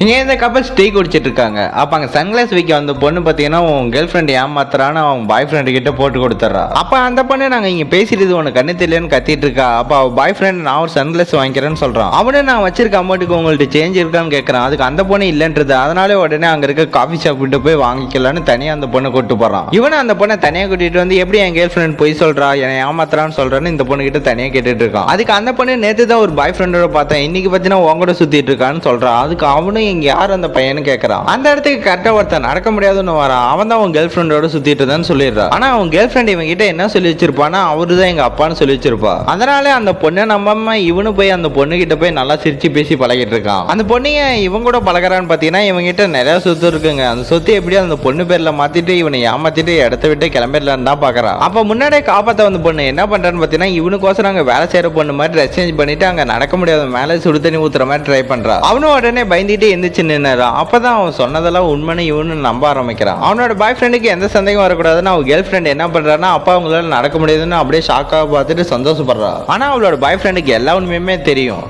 இங்கே இந்த couples tea குடிச்சிட்டு இருக்காங்க. அப்போ அங்கே சன்கிளாஸ் வைக்க அந்த பொண்ணு பார்த்தீங்கன்னா உன் கேர்ள் ஃப்ரெண்ட் ஏமாத்துறான்னு அவன் பாய் ஃப்ரெண்டு கிட்ட போட்டு கொடுத்துட்றா. அப்போ அந்த பொண்ணு நாங்கள் இங்கே பேசிட்டு உனக்கு கண்ணு தெரியலன்னு கத்திட்டு இருக்கா. அப்போ அவள் பாய் ஃப்ரெண்ட் நான் ஒரு சன்கிளாஸ் வாங்கிக்கிறேன்னு சொல்கிறான். அவனே நான் வச்சிருக்க அமௌண்ட்டுக்கு உங்கள்ட்ட சேஞ்ச் இருக்கான்னு கேட்குறான். அதுக்கு அந்த பொண்ணு இல்லைன்றது. அதனாலே உடனே அங்கே இருக்க காஃபி ஷாப் கிட்ட போய் வாங்கிக்கலான்னு தனியாக அந்த பொண்ணை கூட்டு போகிறான். இவனை அந்த பொண்ணை தனியாக கூட்டிட்டு வந்து எப்படி என் கேர்ள் ஃப்ரெண்ட் போய் சொல்கிறா என்னை ஏமாத்துறான்னு சொல்கிறான்னு இந்த பொண்ணு கிட்ட தனியாக கேட்டுட்டு இருக்கான். அதுக்கு அந்த பொண்ணு நேற்று தான் ஒரு பாய் ஃப்ரெண்டோட பார்த்தேன், இன்னைக்கு பார்த்தீங்கன்னா உங்கள்கிட்ட சுற்றிட்டு இருக்கான்னு சொல்கிறான். அதுக்கு அவனும் இங்கே யார் அந்த பையன் கேட்கறான். அந்த இடத்துக்கு கரெக்டா ஒருத்தன் நடக்க முடியாதுன்னு வரான். அவன் தான் அவன் கேர்ள் ஃப்ரெண்டோட சுத்திட்டு தான் சொல்லிடுறான். ஆனா அவன் கேர்ள் ஃப்ரெண்ட் இவங்க கிட்ட என்ன சொல்லி வச்சிருப்பானா அவருதான் எங்க அப்பான்னு சொல்லி வச்சிருப்பா. அதனால அந்த பொண்ணை நம்ம இவனு போய் அந்த பொண்ணு கிட்ட போய் நல்லா சிரிச்சு பேசி பழகிட்டு இருக்கான். அந்த பொண்ணைய இவன் கூட பழகிறான்னு பாத்தீங்கன்னா இவங்க கிட்ட நிறைய சொத்து இருக்குங்க. அந்த சொத்து எப்படியும் அந்த பொண்ணு பேர்ல மாத்திட்டு இவனை ஏமாத்திட்டு இடத்த விட்டு கிளம்பிடலான்னு தான் பாக்குறான். அப்ப முன்னாடியே காப்பாத்த வந்த பொண்ணு என்ன பண்றான்னு பாத்தீங்கன்னா இவனுக்கோசரம் அங்க வேலை செய்யற பொண்ணு மாதிரி ட்ரெஸ் சேஞ்ச் பண்ணிட்டு அங்க நடக்க முடியாத மேல சுடு தண்ணி ஊத்துற மாதிரி ட்ரை பண்றா. அவனும் உடனே பயந்துட்டு எந்திரிச்சு நின்னுறான். அப்பதான் அவன் சொன்னதெல்லாம் உண்மைன்னு இவனு நம்ப ஆரம்பிக்கிறான். அவனோட பாய் ஃப்ரெண்டுக்கு எந்த சந்தேகம் வரக்கூடாதுன்னு அவன் கேர்ள் ஃப்ரெண்ட் என்ன பண்றான்னா அப்பா அவங்களால நடக்க முடியாதுன்னு அப்படியே ஷாக்காக பார்த்துட்டு சந்தோஷப்படுறா. ஆனா அவளோட பாய் ஃப்ரெண்டுக்கு எல்லா உண்மையுமே தெரியும்.